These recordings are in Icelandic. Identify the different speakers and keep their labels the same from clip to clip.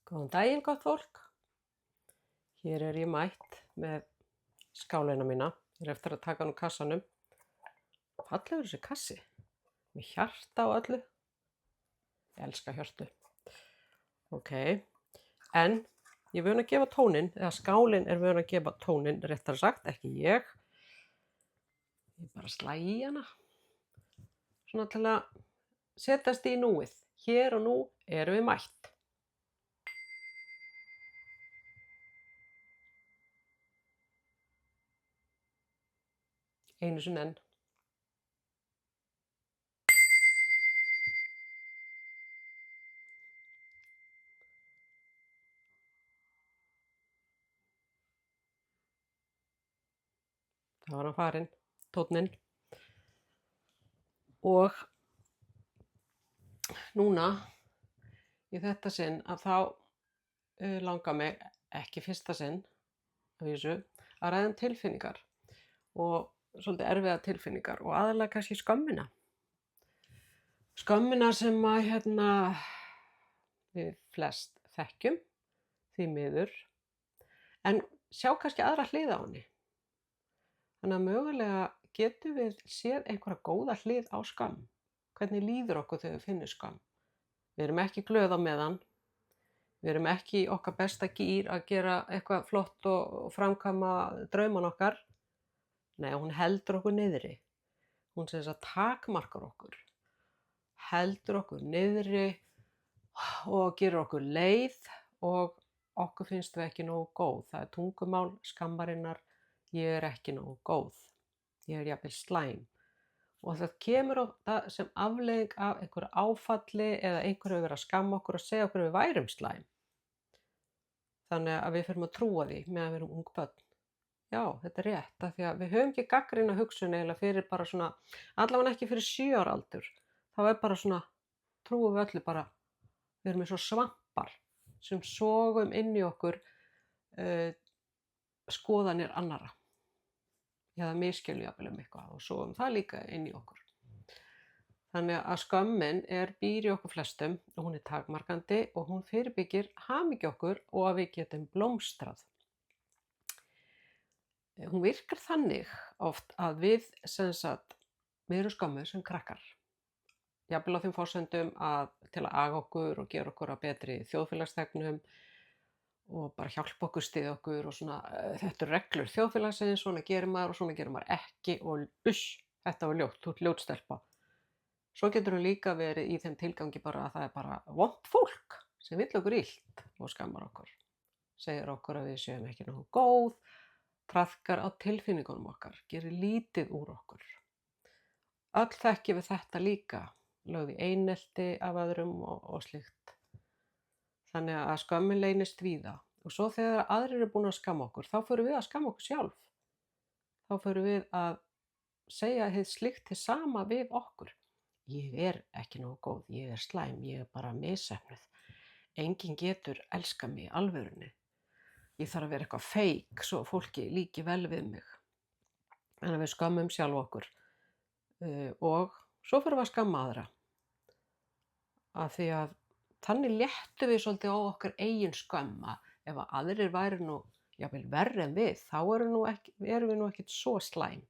Speaker 1: Góðan daginn, gott fólk. Hér er ég mætt með skálina mína. Ég er eftir að taka hann úr kassanum. Fallegur þessi kassi, með hjarta og öllu. Ég elska hjörtu. Ok, en ég er vön að gefa tóninn, eða skálin er vön að gefa tóninn, réttar sagt, ekki ég. Ég bara slæ í hana. Svona til að setjast í núið. Hér og nú erum við mætt. Einu sinni enn. Það var hann farinn, tónninn. Og núna, í þetta sinn, að þá langar mig ekki fyrsta sinn, að ræða tilfinningar og svolítið erfiða tilfinningar og aðalega kannski skömmina. Skömmina sem að við flest þekkjum, því miður, en sjá kannski aðra hlið á henni. Þannig að mögulega getum við séð einhverja góða hlið á skömm. Hvernig líður okkur þegar við finnum skömm? Við erum ekki glöð á meðan. Við erum ekki í okkar besta gír að gera eitthvað flott og framkvæma drauman okkar. Nei, hún heldur okkur niðri. Hún sem þess að takmarkar okkur. Heldur okkur niðri og gerur okkur leið og okkur finnst við ekki nógu góð. Það er tungumál skammarinnar. Ég er ekki nógu góð. Ég er jafnvel slæm. Og það kemur sem afleiðing af einhverju áfalli eða einhverju verið að skamma okkur og segja okkur við værum slæm. Þannig að við fyrir að trúa því meðan við erum ung börn. Já, þetta er rétt, af því að við höfum ekki gagnrýna hugsun eiginlega fyrir bara svona, allavega ekki fyrir 7 ára aldur. Þá er bara svona, trúum við öllu bara, við erum eins og svampar sem sogum inn í okkur skoðanir annarra. Eða misskilju jafnvel eitthvað og sogum það líka inn í okkur. Þannig að skömmin býr í okkur flestum og hún er takmarkandi og hún fyrirbyggir hamingju okkur og að við getum blómstrað. Hún virkar þannig oft að við erum skömmuð sem krakkar. Jafnvel á þeim forsendum til að aga okkur og gera okkur að betri þjóðfélagsþegnum og bara hjálpa okkur, styðja okkur og svona, þetta eru reglur þjóðfélagsins, svona gerir maður og svona gerir maður ekki og þetta var ljótt, þú ert ljót stelpa. Svo getur hún líka verið í þeim tilgangi bara að það er bara vont fólk sem vill okkur illt og skammar okkur. Segir okkur að við séum ekki nógu góð, traðkar á tilfinningunum okkar, gerir lítið úr okkur. Öll þekkjum við þetta líka, lögð í einelti af öðrum og slíkt. Þannig að skömmin leynist víða og svo þegar aðrir eru búin að skamma okkur, þá förum við að skamma okkur sjálf. Þá förum við að segja hið slíkt hið sama við okkur. Ég er ekki nógu góð, ég er slæm, ég er bara misheppnuð. Enginn getur elskað mig í alvörunni. Ég þarf að vera eitthvað feik svo fólki líki vel við mig. Þannig að við skömmum sjálf okkur og svo förum við að skamma aðra. Af því að þannig léttum við svolítið á okkar eigin skömm að ef að aðrir væri nú jafnvel verri en við, þá erum við nú ekkert svo slæm.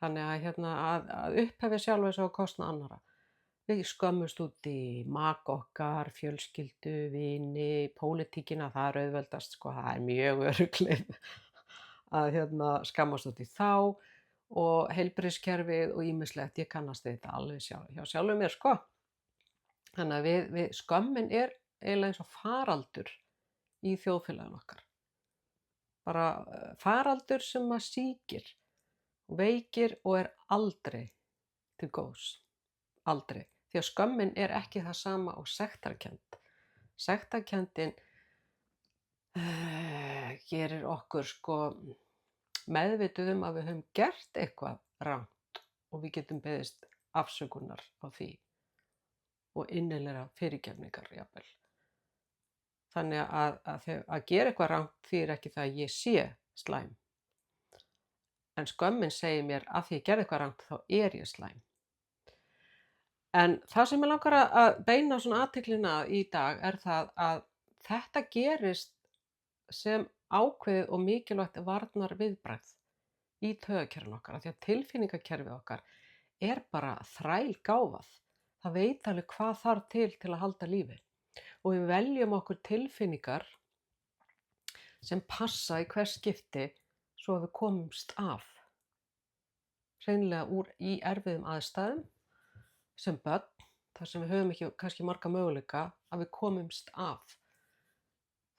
Speaker 1: Þannig að upphefja sjálf þess að kostna annarra. Við skömmumst út í maka okkar, fjölskyldu, vini, pólitíkina, það er auðveldast, það er mjög örugglega að skammast út í þá og heilbrigðiskerfið og ýmislegt, ég kannast þetta alveg hjá sjálfum mér, Þannig að skömmin er eiginlega eins og faraldur í þjóðfélaginu okkar. Bara faraldur sem að sýkir og veikir og er aldrei til góðs. Aldrei. Því að skömmin er ekki það sama og sektarkennd. Sektarkenndin gerir okkur meðvituð að við höfum gert eitthvað rangt og við getum beðist afsökunar á því. Og innilega fyrirgefningar jafnvel. Þannig að gera eitthvað rangt þýðir ekki það að ég sé slæm. En skömmin segir mér að því ég gerði eitthvað rangt þá er ég slæm. En það sem ég langar að beina svona athyglina í dag er það að þetta gerist sem ákveðið og mikilvægt varnarviðbragð í taugakerfinu okkar, af því að tilfinningakerfið okkar er bara þrælgáfað. Það veit alveg hvað þarf til að halda lífi. Og við veljum okkur tilfinningar sem passa í hvers skipti svo að við komumst af. Hreinlega í erfiðum aðstæðum sem börn, þar sem við höfum ekki kannski marga möguleika, að við komumst af.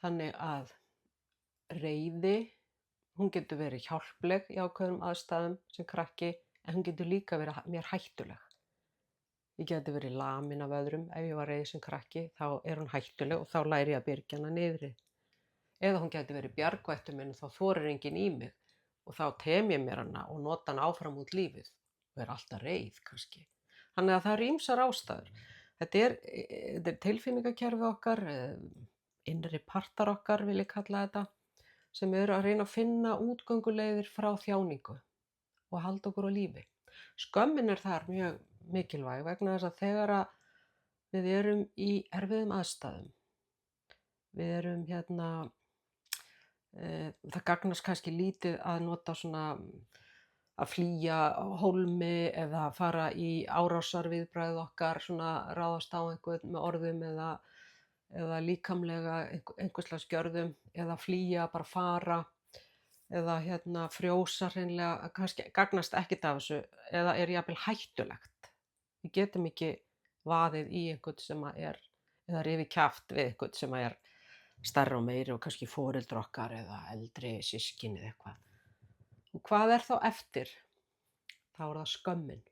Speaker 1: Þannig að reiði, hún getur verið hjálpleg í ákveðnum aðstæðum sem krakki, en hún getur líka verið mér hættuleg. Ég geti verið lamin af öðrum ef ég var reið sem krakki, þá er hún hættuleg og þá læri ég að byrgja hana niðri. Eða hún geti verið bjargvættur minn og þá þorir enginn í mig og þá tem ég mér hana og nota hana áfram út lífið og er alltaf reið kannski. Þannig að það eru ýmsar ástæður. Þetta er tilfinningakerfið okkar, innri partar okkar vil ég kalla þetta, sem eru að reyna að finna útgönguleiðir frá þjáningu og halda okkur á lífi. Skömmin er þar mjög mikilvæg vegna þess að þegar við erum í erfiðum aðstæðum, við erum það gagnast kannski lítið að nota svona að flýja hólmi eða fara í árásarviðbragð okkar, svona ráðast á einhvern með orðum eða líkamlega einhvers slags gjörðum, eða flýja, bara fara, eða frjósa hreinlega, kannski gagnast ekkert af þessu, eða er jafnvel hættulegt. Við getum ekki vaðið í einhvern sem eða rifið kjaft við einhvern sem er stærri og meiri og kannski foreldrar okkar eða eldri systkini eða eitthvað. Og hvað er þá eftir? Þá er það skömmin.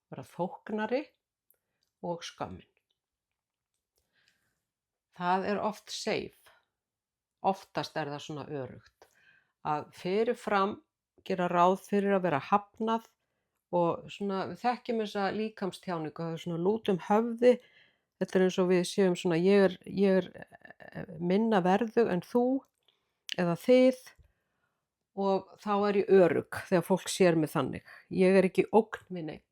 Speaker 1: Það er þóknari og skömmin. Það er oft safe. Oftast er það svona öruggt. Að fyrirfram gera ráð fyrir að vera hafnað og svona, við þekkjum þessa líkamstjáningu, það er svona lútum höfði. Þetta er eins og við séum svona, ég er minna verðug en þú eða þið, og þá er ég örugg þegar fólk sér mig þannig. Ég er ekki ógn við neinn.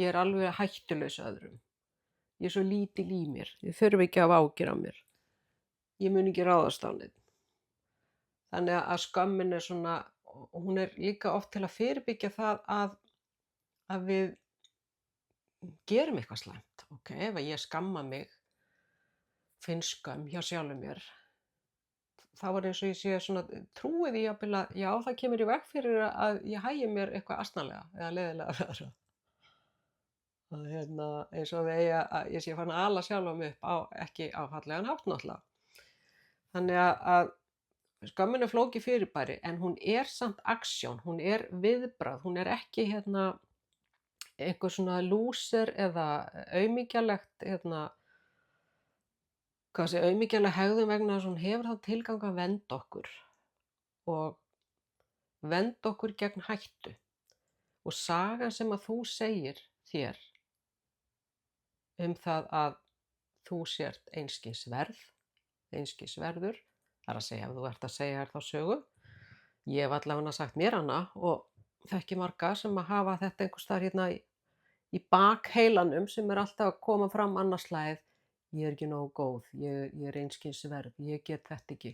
Speaker 1: Ég er alveg hættulaus öðrum. Ég er svo lítil í mér. Þið þurfi ekki að hafa áhyggjur af mér. Ég mun ekki ráðast á neinn. Þannig að skömmin er svona, og hún er líka oft til að fyrirbyggja það að við gerum eitthvað slæmt. Ef ég skamma mig, finn skömm hjá sjálfum mér, þá er eins og ég sé svona, trúið ég að já, það kemur í veg fyrir að ég hægi mér eitthvað asnalega eða leiðilega. Eins og að ég sé farin að ala sjálfa mig upp ekki á fallegan hátt náttúrulega. Þannig að skömmin er flókið fyrirbæri, en hún er samt aksjón, hún er viðbragð, hún er ekki einhver svona lúser eða aumingjalegt aumingjaleg hegðun vegna þess að hún hefur þá tilgang að vernda okkur og vernda okkur gegn hættu. Og sagan sem að þú segir þér það að þú sért einskis verður, það er að segja, ef þú ert að segja þér þá sögu. Ég hef allavega sagt mér hana og þekki marga sem að hafa þetta einhvers staðar í bakheilanum sem er alltaf að koma fram annars slagið. Ég er ekki nógu góð, ég er einskis verð, ég get þetta ekki.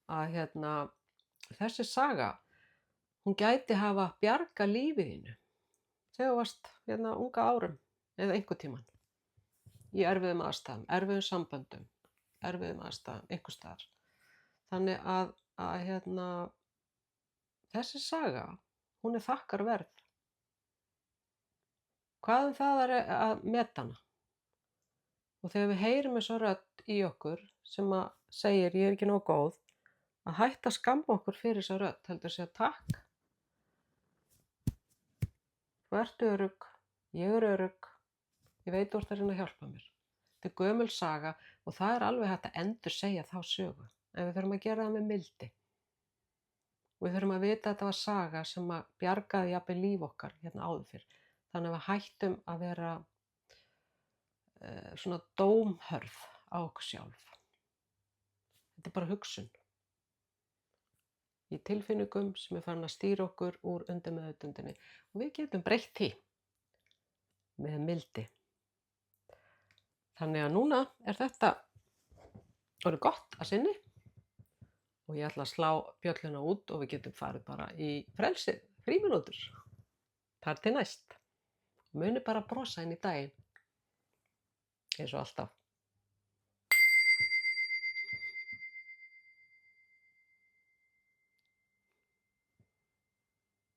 Speaker 1: Að þessi saga, hún gæti hafa bjargað lífið þínu þegar þú varst unga árum eða einhvern tímann í erfiðum aðstæðum, erfiðum samböndum, erfiðum aðstæðum, einhvers staðar. Þannig að þessi saga, hún er þakkarverð. Hvað það er að meta hana? Og þegar við heyrum þessa rödd í okkur sem að segir ég er ekki nógu góð, að hætta að skamma okkur fyrir þessa rödd, heldur að segja takk. Þú ert örugg, ég er örugg, ég veit þú ert að reyna að hjálpa mér. Þetta er gömul saga og það er alveg hægt að endursegja þá sögu, en við þurfum að gera það með mildi. Við þurfum að vita að þetta var saga sem að bjargaði jafnvel líf okkar áður fyrr. Þannig að við hættum að vera svona dómhörð á okkur sjálf. Þetta er bara hugsun. Í tilfinningum sem er farin að stýra okkur úr undirmeðvitundinni. Og við getum breytt því með mildi. Þannig að núna er þetta orðið gott að sinni og ég ætla að slá bjölluna út og við getum farið bara í frelsið, frímínútur. Þar til næst. Munið bara að brosa inn í daginn, eins og alltaf.